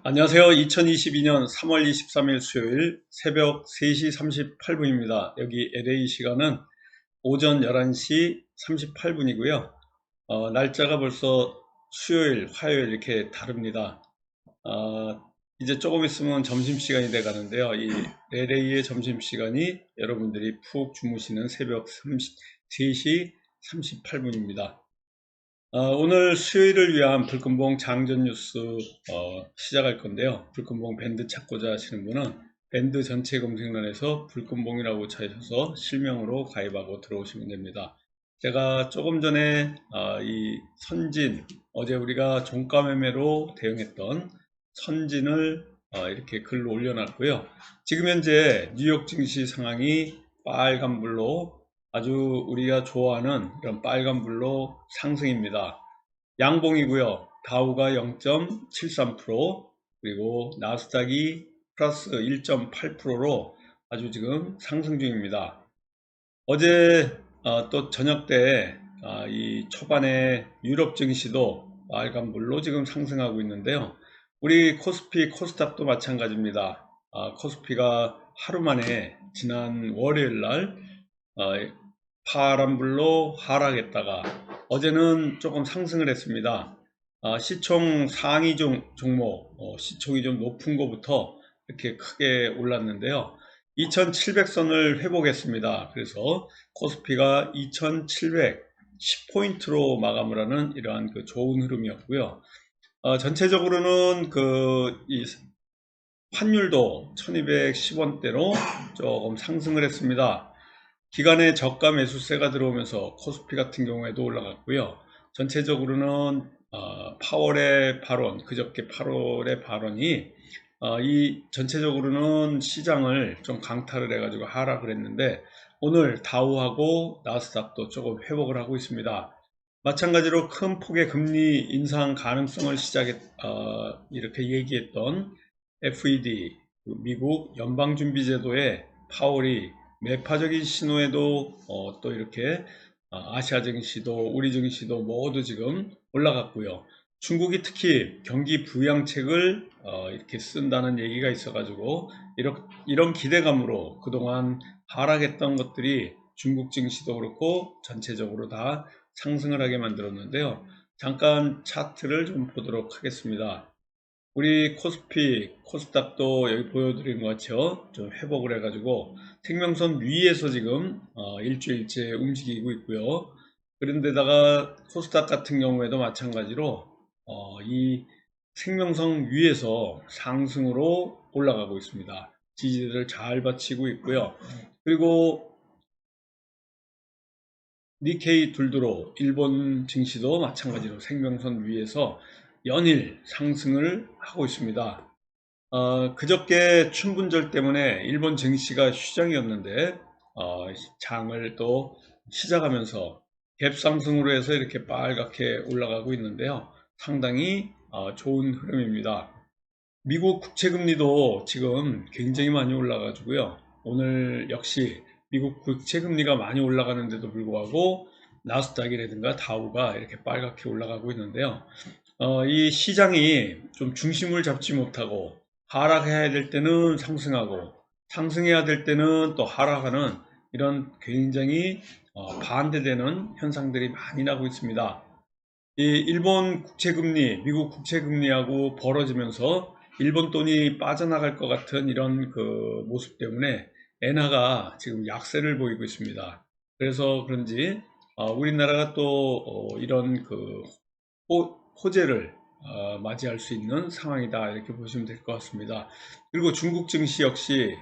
안녕하세요. 2022년 3월 23일 수요일 새벽 3시 38분입니다. 여기 LA 시간은 오전 11시 38분이고요. 날짜가 벌써 수요일, 화요일 이렇게 다릅니다. 이제 조금 있으면 점심시간이 돼 가는데요. 이 LA의 점심시간이 여러분들이 푹 주무시는 새벽 3시 38분입니다. 오늘 수요일을 위한 불금봉 장전 뉴스 시작할 건데요. 불금봉 밴드 찾고자 하시는 분은 밴드 전체 검색란에서 불금봉이라고 찾으셔서 실명으로 가입하고 들어오시면 됩니다. 제가 조금 전에 이 선진, 어제 우리가 종가 매매로 대응했던 선진을 이렇게 글로 올려놨고요. 지금 현재 뉴욕 증시 상황이 빨간불로 아주 우리가 좋아하는 이런 빨간불로 상승입니다. 양봉이고요. 다우가 0.73%, 그리고 나스닥이 플러스 1.8%로 아주 지금 상승 중입니다. 어제 또 저녁 때 이 초반에 유럽 증시도 빨간불로 지금 상승하고 있는데요. 우리 코스피, 코스닥도 마찬가지입니다. 코스피가 하루 만에 지난 월요일 날 파란불로 하락했다가 어제는 조금 상승을 했습니다. 시총 상위 종목, 시총이 좀 높은 것부터 이렇게 크게 올랐는데요. 2700선을 회복했습니다. 그래서 코스피가 2710포인트로 마감을 하는 이러한 그 좋은 흐름이었고요. 전체적으로는 이 환율도 1210원대로 조금 상승을 했습니다. 기간에 저가 매수세가 들어오면서 코스피 같은 경우에도 올라갔고요. 전체적으로는 파월의 발언, 그저께 8월의 발언이 이 전체적으로는 시장을 좀 강탈을 해가지고 하락을 했는데 오늘 다우하고 나스닥도 조금 회복을 하고 있습니다. 마찬가지로 큰 폭의 금리 인상 가능성을 이렇게 얘기했던 FED, 미국 연방준비제도의 파월이 매파적인 신호에도 또 이렇게 아시아 증시도 우리 증시도 모두 지금 올라갔고요. 중국이 특히 경기 부양책을 이렇게 쓴다는 얘기가 있어가지고 이런 기대감으로 그동안 하락했던 것들이 중국 증시도 그렇고 전체적으로 다 상승을 하게 만들었는데요. 잠깐 차트를 좀 보도록 하겠습니다. 우리 코스피, 코스닥도 여기 보여드린 것 같죠? 좀 회복을 해가지고 생명선 위에서 지금 일주일째 움직이고 있고요. 그런데다가 코스닥 같은 경우에도 마찬가지로 이 생명선 위에서 상승으로 올라가고 있습니다. 지지를 잘 받치고 있고요. 그리고 니케이 둘두로 일본 증시도 마찬가지로 생명선 위에서 연일 상승을 하고 있습니다. 그저께 춘분절 때문에 일본 증시가 휴장이었는데 장을 또 시작하면서 갭상승으로 해서 이렇게 빨갛게 올라가고 있는데요. 상당히 좋은 흐름입니다. 미국 국채금리도 지금 굉장히 많이 올라가지고요. 오늘 역시 미국 국채금리가 많이 올라가는데도 불구하고 나스닥이라든가 다우가 이렇게 빨갛게 올라가고 있는데요. 이 시장이 좀 중심을 잡지 못하고 하락해야 될 때는 상승하고 상승해야 될 때는 또 하락하는 이런 굉장히 반대되는 현상들이 많이 나고 있습니다. 이 일본 국채금리, 미국 국채금리하고 벌어지면서 일본 돈이 빠져나갈 것 같은 이런 그 모습 때문에 엔화가 지금 약세를 보이고 있습니다. 그래서 그런지 우리나라가 또 이런 그 호재를 맞이할 수 있는 상황이다 이렇게 보시면 될 것 같습니다. 그리고 중국 증시 역시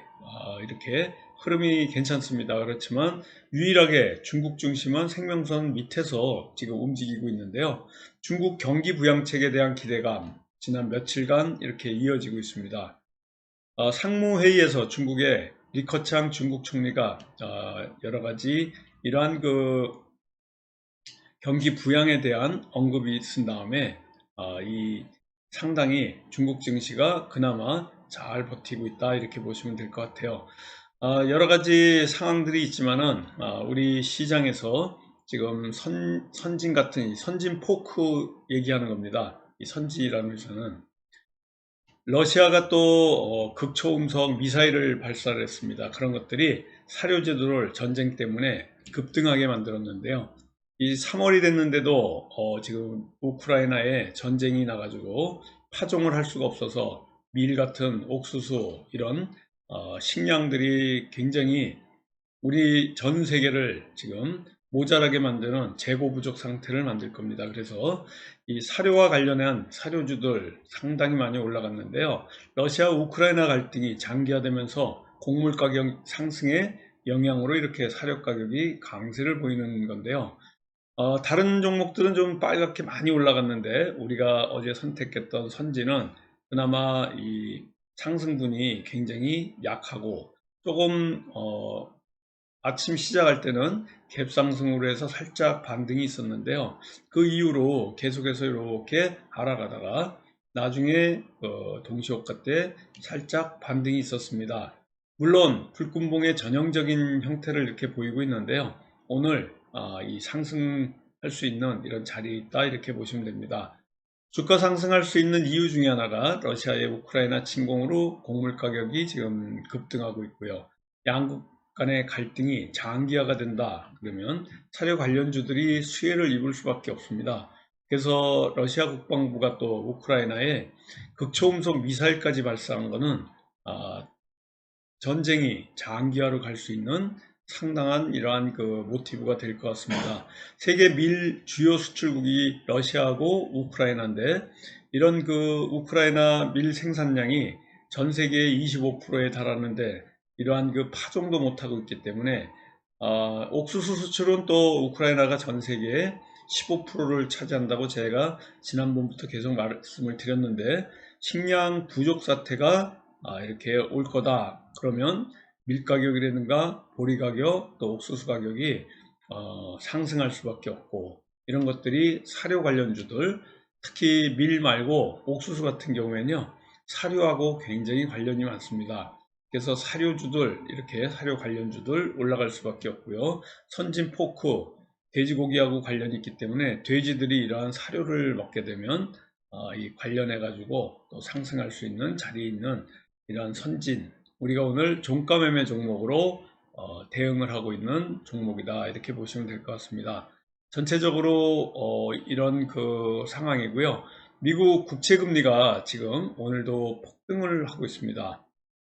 이렇게 흐름이 괜찮습니다. 그렇지만 유일하게 중국 증시만 생명선 밑에서 지금 움직이고 있는데요. 중국 경기 부양책에 대한 기대감 지난 며칠간 이렇게 이어지고 있습니다. 상무회의에서 중국의 리커창 중국 총리가 여러 가지 이러한 그 경기 부양에 대한 언급이 있은 다음에 이 상당히 중국 증시가 그나마 잘 버티고 있다 이렇게 보시면 될 것 같아요. 여러 가지 상황들이 있지만은 우리 시장에서 지금 선진 같은 선진 포크 얘기하는 겁니다. 이 선지라는 것은 러시아가 또 극초음속 미사일을 발사를 했습니다. 그런 것들이 사료제도를 전쟁 때문에 급등하게 만들었는데요. 이 3월이 됐는데도 지금 우크라이나에 전쟁이 나가지고 파종을 할 수가 없어서 밀 같은 옥수수 이런 식량들이 굉장히 우리 전 세계를 지금 모자라게 만드는 재고 부족 상태를 만들 겁니다. 그래서 이 사료와 관련한 사료주들 상당히 많이 올라갔는데요. 러시아 우크라이나 갈등이 장기화되면서 곡물 가격 상승의 영향으로 이렇게 사료 가격이 강세를 보이는 건데요. 다른 종목들은 좀 빨갛게 많이 올라갔는데 우리가 어제 선택했던 선지는 그나마 이 상승분이 굉장히 약하고 조금 아침 시작할 때는 갭상승으로 해서 살짝 반등이 있었는데요. 그 이후로 계속해서 이렇게 알아가다가 나중에 동시호가 때 살짝 반등이 있었습니다. 물론 불금봉의 전형적인 형태를 이렇게 보이고 있는데요. 오늘 이 상승할 수 있는 이런 자리에 있다 이렇게 보시면 됩니다. 주가 상승할 수 있는 이유 중에 하나가 러시아의 우크라이나 침공으로 곡물 가격이 지금 급등하고 있고요. 양국 간의 갈등이 장기화가 된다 그러면 사료 관련주들이 수혜를 입을 수밖에 없습니다. 그래서 러시아 국방부가 또 우크라이나에 극초음속 미사일까지 발사한 것은 전쟁이 장기화로 갈 수 있는 상당한 이러한 그 모티브가 될 것 같습니다. 세계 밀 주요 수출국이 러시아하고 우크라이나인데 이런 그 우크라이나 밀 생산량이 전 세계의 25%에 달하는데 이러한 그 파종도 못하고 있기 때문에 옥수수 수출은 또 우크라이나가 전 세계의 15%를 차지한다고 제가 지난번부터 계속 말씀을 드렸는데 식량 부족 사태가 이렇게 올 거다 그러면 밀 가격이라든가 보리 가격 또 옥수수 가격이 상승할 수밖에 없고 이런 것들이 사료 관련주들 특히 밀 말고 옥수수 같은 경우에는요 사료하고 굉장히 관련이 많습니다. 그래서 사료주들 이렇게 사료 관련주들 올라갈 수밖에 없고요. 선진 포크 돼지고기하고 관련이 있기 때문에 돼지들이 이러한 사료를 먹게 되면 이 관련해 가지고 또 상승할 수 있는 자리에 있는 이러한 선진 우리가 오늘 종가 매매 종목으로 대응을 하고 있는 종목이다 이렇게 보시면 될 것 같습니다. 전체적으로 이런 그 상황이고요. 미국 국채금리가 지금 오늘도 폭등을 하고 있습니다.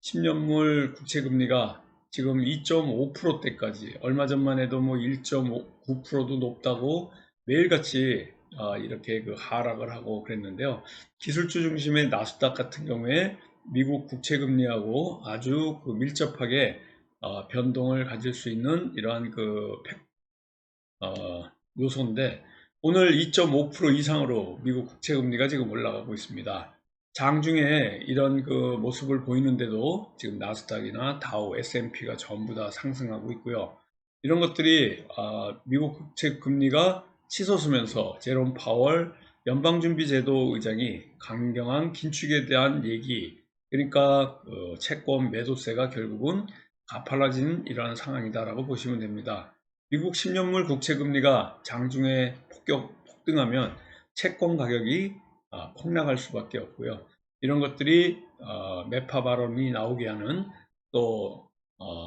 10년물 국채금리가 지금 2.5%대까지 얼마 전만 해도 뭐 1.9%도 높다고 매일같이 이렇게 그 하락을 하고 그랬는데요. 기술주 중심의 나스닥 같은 경우에 미국 국채금리하고 아주 그 밀접하게 변동을 가질 수 있는 이러한 그 요소인데 오늘 2.5% 이상으로 미국 국채금리가 지금 올라가고 있습니다. 장중에 이런 그 모습을 보이는데도 지금 나스닥이나 다우, S&P가 전부 다 상승하고 있고요. 이런 것들이 미국 국채금리가 치솟으면서 제롬 파월 연방준비제도 의장이 강경한 긴축에 대한 얘기 그러니까 채권 매도세가 결국은 가팔라진 이러한 상황이다라고 보시면 됩니다. 미국 10년물 국채금리가 장중에 폭등하면 채권 가격이 폭락할 수밖에 없고요. 이런 것들이 매파 발언이 나오게 하는 또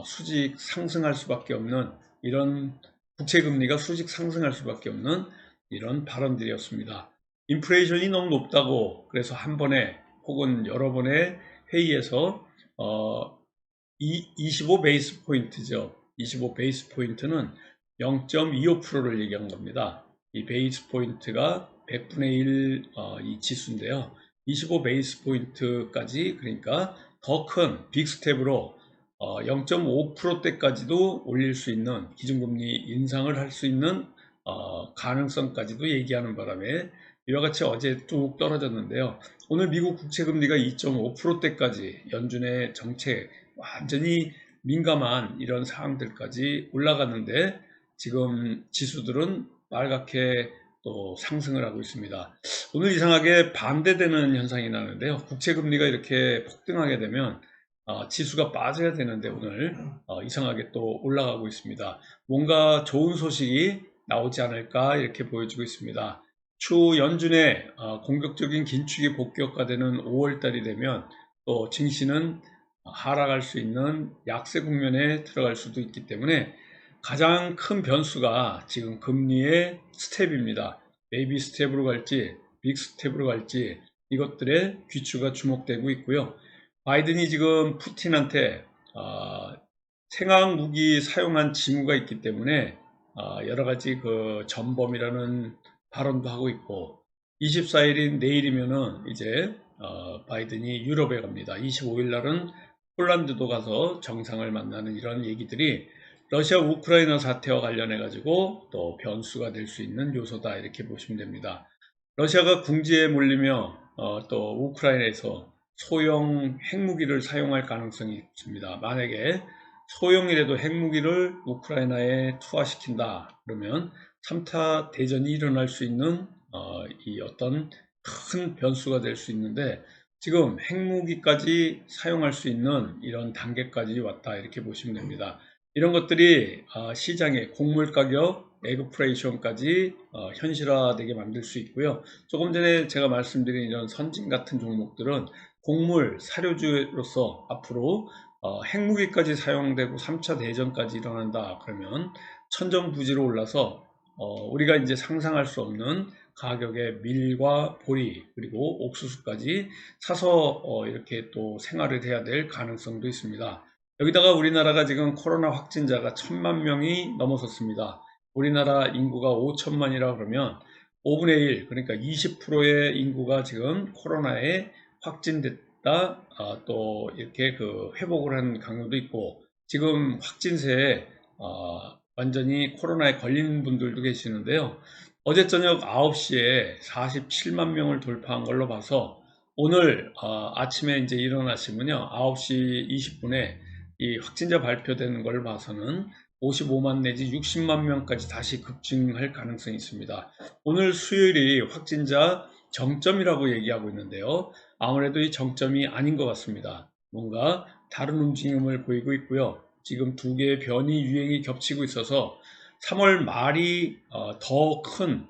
수직 상승할 수밖에 없는 이런 국채금리가 수직 상승할 수밖에 없는 이런 발언들이었습니다. 인플레이션이 너무 높다고 그래서 한 번에 혹은 여러 번의 회의에서 25 베이스 포인트죠. 25 베이스 포인트는 0.25%를 얘기한 겁니다. 이 베이스 포인트가 100분의 1 이 지수인데요. 25 베이스 포인트까지 그러니까 더 큰 빅스텝으로 0.5%대까지도 올릴 수 있는 기준금리 인상을 할 수 있는 가능성까지도 얘기하는 바람에 이와 같이 어제 쭉 떨어졌는데요. 오늘 미국 국채금리가 2.5%대까지 연준의 정책 완전히 민감한 이런 사항들까지 올라갔는데 지금 지수들은 빨갛게 또 상승을 하고 있습니다. 오늘 이상하게 반대되는 현상이 나는데요. 국채금리가 이렇게 폭등하게 되면 지수가 빠져야 되는데 오늘 이상하게 또 올라가고 있습니다. 뭔가 좋은 소식이 나오지 않을까 이렇게 보여지고 있습니다. 추 연준의 공격적인 긴축이 본격화되는 5월달이 되면 또 증시는 하락할 수 있는 약세 국면에 들어갈 수도 있기 때문에 가장 큰 변수가 지금 금리의 스텝입니다. 베이비 스텝으로 갈지 빅 스텝으로 갈지 이것들의 귀추가 주목되고 있고요. 바이든이 지금 푸틴한테 생화학 무기 사용한 징후가 있기 때문에 여러 가지 그 전범이라는 발언도 하고 있고, 24일인 내일이면은 이제 바이든이 유럽에 갑니다. 25일 날은 폴란드도 가서 정상을 만나는 이런 얘기들이 러시아 우크라이나 사태와 관련해 가지고 또 변수가 될 수 있는 요소다, 이렇게 보시면 됩니다. 러시아가 궁지에 몰리며 또 우크라이나에서 소형 핵무기를 사용할 가능성이 있습니다. 만약에 소형이라도 핵무기를 우크라이나에 투하시킨다 그러면 3차 대전이 일어날 수 있는 이 어떤 큰 변수가 될 수 있는데, 지금 핵무기까지 사용할 수 있는 이런 단계까지 왔다, 이렇게 보시면 됩니다. 이런 것들이 시장의 곡물 가격, 에그프레이션까지 현실화되게 만들 수 있고요. 조금 전에 제가 말씀드린 이런 선진 같은 종목들은 곡물, 사료주로서 앞으로 핵무기까지 사용되고 3차 대전까지 일어난다 그러면 천정부지로 올라서 우리가 이제 상상할 수 없는 가격의 밀과 보리 그리고 옥수수까지 사서 이렇게 또 생활을 해야 될 가능성도 있습니다. 여기다가 우리나라가 지금 코로나 확진자가 1000만 명이 넘어섰습니다. 우리나라 인구가 5천만이라 그러면 5분의 1, 그러니까 20%의 인구가 지금 코로나에 확진됐다, 또 이렇게 그 회복을 한 경우도 있고, 지금 확진세에 완전히 코로나에 걸린 분들도 계시는데요. 어제 저녁 9시에 47만 명을 돌파한 걸로 봐서 오늘 아침에 이제 일어나시면요, 9시 20분에 이 확진자 발표되는 걸 봐서는 55만 내지 60만 명까지 다시 급증할 가능성이 있습니다. 오늘 수요일이 확진자 정점이라고 얘기하고 있는데요. 아무래도 이 정점이 아닌 것 같습니다. 뭔가 다른 움직임을 보이고 있고요. 지금 두 개의 변이 유행이 겹치고 있어서 3월 말이 더 큰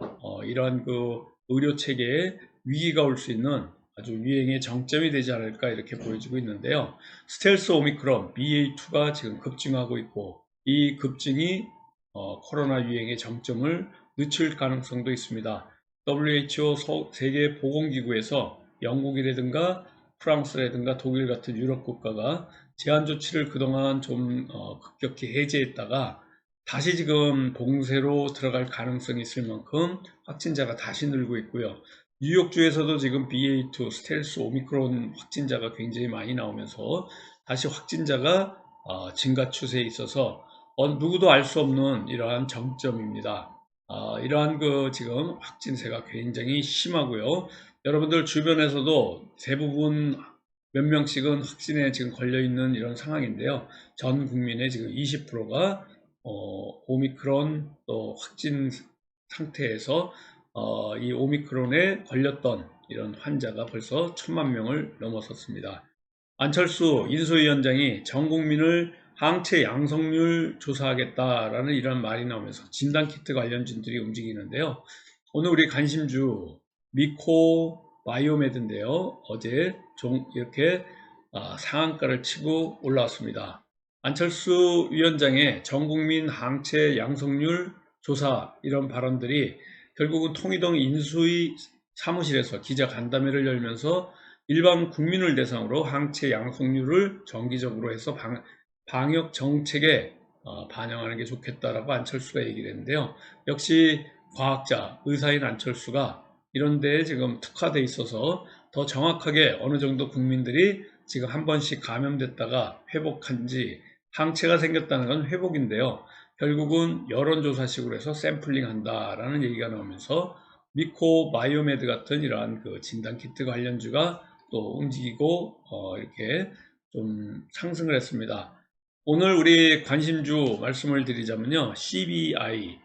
이러한 그 의료 체계에 위기가 올 수 있는 아주 유행의 정점이 되지 않을까, 이렇게 보여지고 있는데요. 스텔스 오미크론 BA2가 지금 급증하고 있고, 이 급증이 코로나 유행의 정점을 늦출 가능성도 있습니다. WHO 세계보건기구에서 영국이라든가 프랑스라든가 독일 같은 유럽 국가가 제한 조치를 그동안 좀 급격히 해제했다가 다시 지금 봉쇄로 들어갈 가능성이 있을 만큼 확진자가 다시 늘고 있고요. 뉴욕주에서도 지금 BA2 스텔스 오미크론 확진자가 굉장히 많이 나오면서 다시 확진자가 증가 추세에 있어서 누구도 알 수 없는 이러한 정점입니다. 이러한 그 지금 확진세가 굉장히 심하고요. 여러분들 주변에서도 대부분 몇 명씩은 확진에 지금 걸려 있는 이런 상황인데요. 전 국민의 지금 20%가 오미크론 또 확진 상태에서 이 오미크론에 걸렸던 이런 환자가 벌써 1000만 명을 넘어섰습니다. 안철수 인수위원장이 전 국민을 항체 양성률 조사하겠다라는 이런 말이 나오면서 진단키트 관련진들이 움직이는데요. 오늘 우리 관심주 미코 바이오메드인데요. 어제 이렇게 상한가를 치고 올라왔습니다. 안철수 위원장의 전국민 항체 양성률 조사, 이런 발언들이 결국은 통이동 인수위 사무실에서 기자 간담회를 열면서 일반 국민을 대상으로 항체 양성률을 정기적으로 해서 방역 정책에 반영하는 게 좋겠다라고 안철수가 얘기를 했는데요. 역시 과학자, 의사인 안철수가 이런 데에 지금 특화돼 있어서 더 정확하게 어느 정도 국민들이 지금 한 번씩 감염됐다가 회복한지, 항체가 생겼다는 건 회복인데요. 결국은 여론조사식으로 해서 샘플링 한다라는 얘기가 나오면서 미코 바이오메드 같은 이러한 그 진단키트 관련주가 또 움직이고 이렇게 좀 상승을 했습니다. 오늘 우리 관심주 말씀을 드리자면요, CBI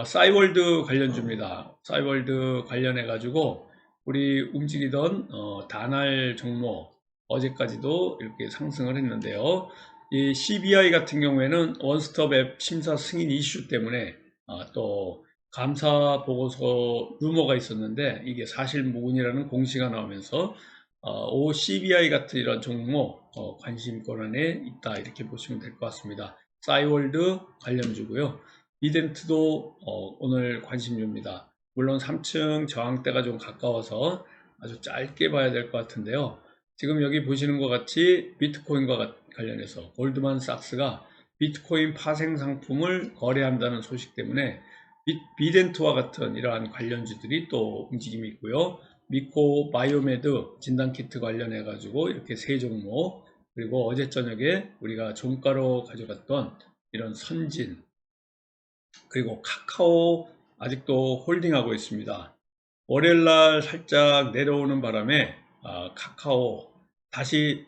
싸이월드 관련주입니다. 싸이월드 관련해 가지고 우리 움직이던 다날 종목 어제까지도 이렇게 상승을 했는데요. 이 CBI 같은 경우에는 원스톱 앱 심사 승인 이슈 때문에 또 감사 보고서 루머가 있었는데 이게 사실무근이라는 공시가 나오면서 OCBI 같은 이런 종목 관심권 안에 있다 이렇게 보시면 될 것 같습니다. 싸이월드 관련주고요. 비덴트도 오늘 관심주입니다. 물론 3층 저항대가 좀 가까워서 아주 짧게 봐야 될 것 같은데요. 지금 여기 보시는 것 같이 비트코인과 관련해서 골드만삭스가 비트코인 파생 상품을 거래한다는 소식 때문에 비덴트와 같은 이러한 관련주들이 또 움직임이 있고요. 미코 바이오메드 진단키트 관련해 가지고 이렇게 세 종목, 그리고 어제 저녁에 우리가 종가로 가져갔던 이런 선진, 그리고 카카오 아직도 홀딩하고 있습니다. 월요일날 살짝 내려오는 바람에 카카오 다시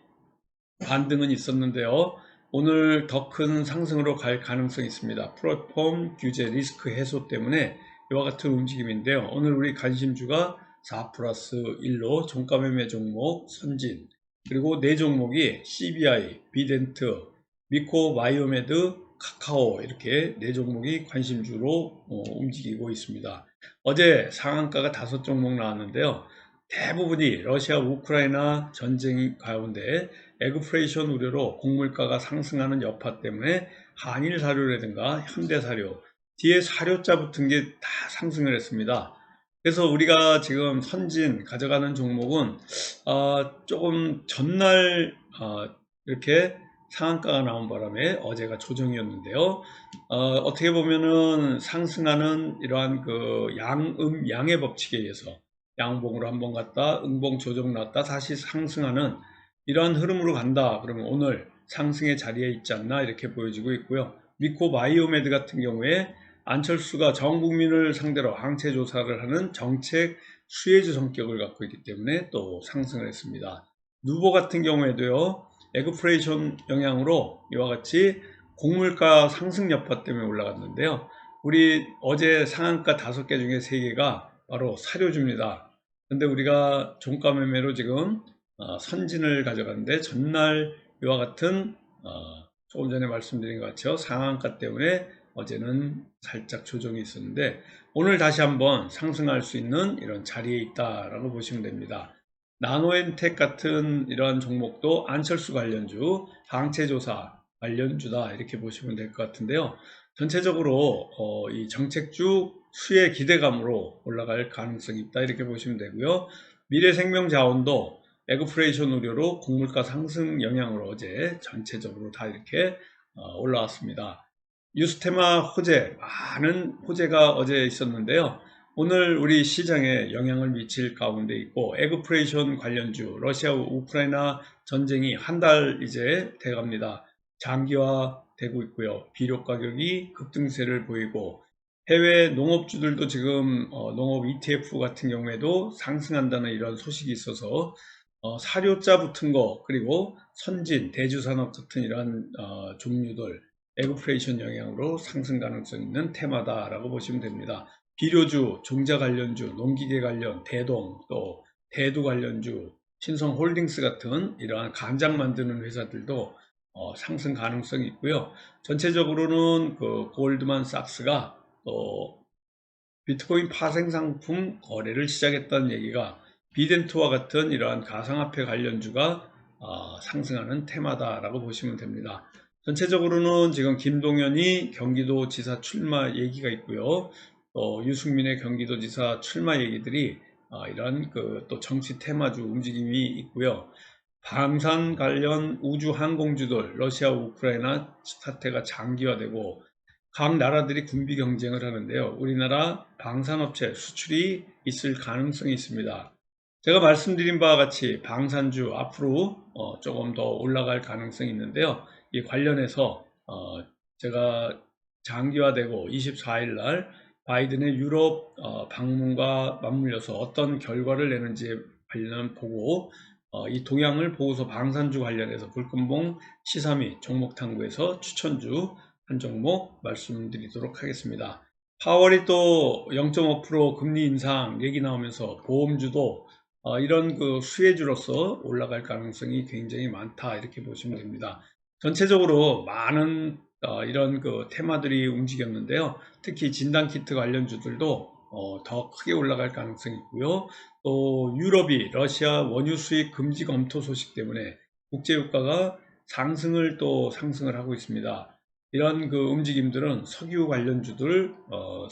반등은 있었는데요. 오늘 더 큰 상승으로 갈 가능성이 있습니다. 플랫폼 규제 리스크 해소 때문에 이와 같은 움직임인데요. 오늘 우리 관심주가 4 플러스 1로 종가 매매 종목 선진, 그리고 네 종목이 CBI, 비덴트, 미코 바이오메드, 카카오, 이렇게 네 종목이 관심주로 움직이고 있습니다. 어제 상한가가 5종목 나왔는데요. 대부분이 러시아 우크라이나 전쟁 가운데 에그플레이션 우려로 곡물가가 상승하는 여파 때문에 한일 사료라든가 현대 사료, 뒤에 사료자 붙은 게 다 상승을 했습니다. 그래서 우리가 지금 선진 가져가는 종목은 조금 전날 이렇게 상한가가 나온 바람에 어제가 조정이었는데요. 어떻게 보면은 상승하는 이러한 그 양의 법칙에 의해서 양봉으로 한번 갔다 응봉 조정 났다 다시 상승하는 이러한 흐름으로 간다. 그러면 오늘 상승의 자리에 있지 않나 이렇게 보여지고 있고요. 미코 바이오메드 같은 경우에 안철수가 전 국민을 상대로 항체 조사를 하는 정책 수혜주 성격을 갖고 있기 때문에 또 상승을 했습니다. 누보 같은 경우에도요. 에그플레이션 영향으로 이와 같이 곡물가 상승 여파 때문에 올라갔는데요. 우리 어제 상한가 5개 중에 3개가 바로 사료주입니다. 근데 우리가 종가 매매로 지금 선진을 가져갔는데 전날 이와 같은 조금 전에 말씀드린 것 같죠. 상한가 때문에 어제는 살짝 조정이 있었는데 오늘 다시 한번 상승할 수 있는 이런 자리에 있다라고 보시면 됩니다. 나노엔텍 같은 이러한 종목도 안철수 관련주, 항체조사 관련주다 이렇게 보시면 될 것 같은데요. 전체적으로 이 정책주 수혜 기대감으로 올라갈 가능성이 있다 이렇게 보시면 되고요. 미래생명자원도 에그플레이션 우려로 곡물가 상승 영향으로 어제 전체적으로 다 이렇게 올라왔습니다. 유스테마 호재, 많은 호재가 어제 있었는데요. 오늘 우리 시장에 영향을 미칠 가운데 있고 에그플레이션 관련주, 러시아 우크라이나 전쟁이 한 달 이제 돼갑니다. 장기화되고 있고요. 비료 가격이 급등세를 보이고 해외 농업주들도 지금 농업 ETF 같은 경우에도 상승한다는 이런 소식이 있어서 사료자 붙은 거, 그리고 선진, 대주산업 같은 이런 종류들 에그플레이션 영향으로 상승 가능성 있는 테마다라고 보시면 됩니다. 비료주, 종자 관련주, 농기계 관련, 대동, 또 대두 관련주, 신성홀딩스 같은 이러한 간장 만드는 회사들도 상승 가능성이 있고요. 전체적으로는 그 골드만삭스가 또 비트코인 파생 상품 거래를 시작했다는 얘기가 비덴트와 같은 이러한 가상화폐 관련주가 상승하는 테마다라고 보시면 됩니다. 전체적으로는 지금 김동연이 경기도지사 출마 얘기가 있고요. 또 유승민의 경기도지사 출마 얘기들이 이런 그 또 정치 테마주 움직임이 있고요. 방산 관련 우주 항공주들 러시아 우크라이나 사태가 장기화되고 각 나라들이 군비 경쟁을 하는데요. 우리나라 방산업체 수출이 있을 가능성이 있습니다. 제가 말씀드린 바와 같이 방산주 앞으로 조금 더 올라갈 가능성이 있는데요. 이 관련해서 제가 장기화되고 24일 날 바이든의 유럽 방문과 맞물려서 어떤 결과를 내는지 관련 보고 이 동향을 보고서 방산주 관련해서 불금봉 시사미 종목탐구에서 추천주 한 종목 말씀드리도록 하겠습니다. 파월이 또 0.5% 금리 인상 얘기 나오면서 보험주도 이런 그 수혜주로서 올라갈 가능성이 굉장히 많다 이렇게 보시면 됩니다. 전체적으로 많은 이런 그 테마들이 움직였는데요. 특히 진단키트 관련주들도 더 크게 올라갈 가능성이 있고요. 또 유럽이 러시아 원유 수입 금지 검토 소식 때문에 국제유가가 상승을 하고 있습니다. 이런 그 움직임들은 석유 관련주들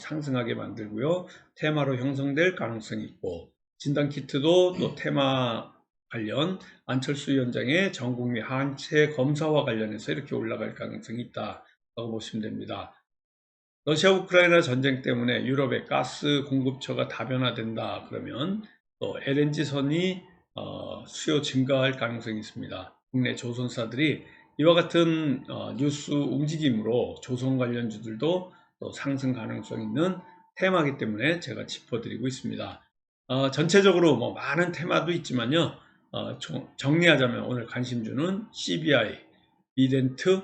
상승하게 만들고요. 테마로 형성될 가능성이 있고, 진단키트도 또 테마 관련 안철수 위원장의 전국민 항체 검사와 관련해서 이렇게 올라갈 가능성이 있다고 보시면 됩니다. 러시아 우크라이나 전쟁 때문에 유럽의 가스 공급처가 다변화된다 그러면 또 LNG선이 수요 증가할 가능성이 있습니다. 국내 조선사들이 이와 같은 뉴스 움직임으로 조선 관련주들도 또 상승 가능성 있는 테마이기 때문에 제가 짚어드리고 있습니다. 전체적으로 뭐 많은 테마도 있지만요. 정리하자면 오늘 관심주는 CBI, 비덴트,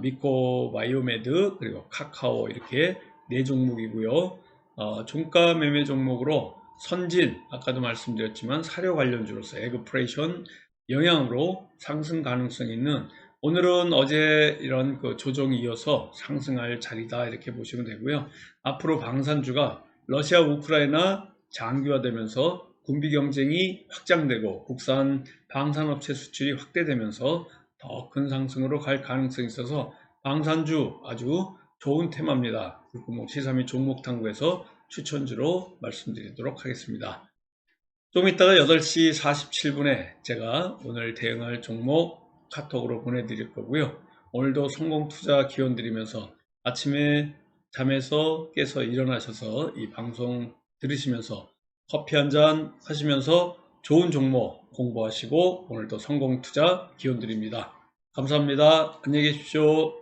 미코 바이오메드, 그리고 카카오 이렇게 4종목이고요. 종가 매매 종목으로 선진, 아까도 말씀드렸지만 사료 관련주로서 에그프레이션 영향으로 상승 가능성이 있는, 오늘은 어제 이런 그 조정이 이어서 상승할 자리다 이렇게 보시면 되고요. 앞으로 방산주가 러시아 우크라이나 장기화되면서 군비 경쟁이 확장되고 국산 방산업체 수출이 확대되면서 더 큰 상승으로 갈 가능성이 있어서 방산주 아주 좋은 테마입니다. 시사 및 종목 탐구에서 추천주로 말씀드리도록 하겠습니다. 좀 이따가 8시 47분에 제가 오늘 대응할 종목 카톡으로 보내드릴 거고요. 오늘도 성공 투자 기원 드리면서 아침에 잠에서 깨서 일어나셔서 이 방송 들으시면서 커피 한잔 하시면서 좋은 종목 공부하시고 오늘도 성공 투자 기원 드립니다. 감사합니다. 안녕히 계십시오.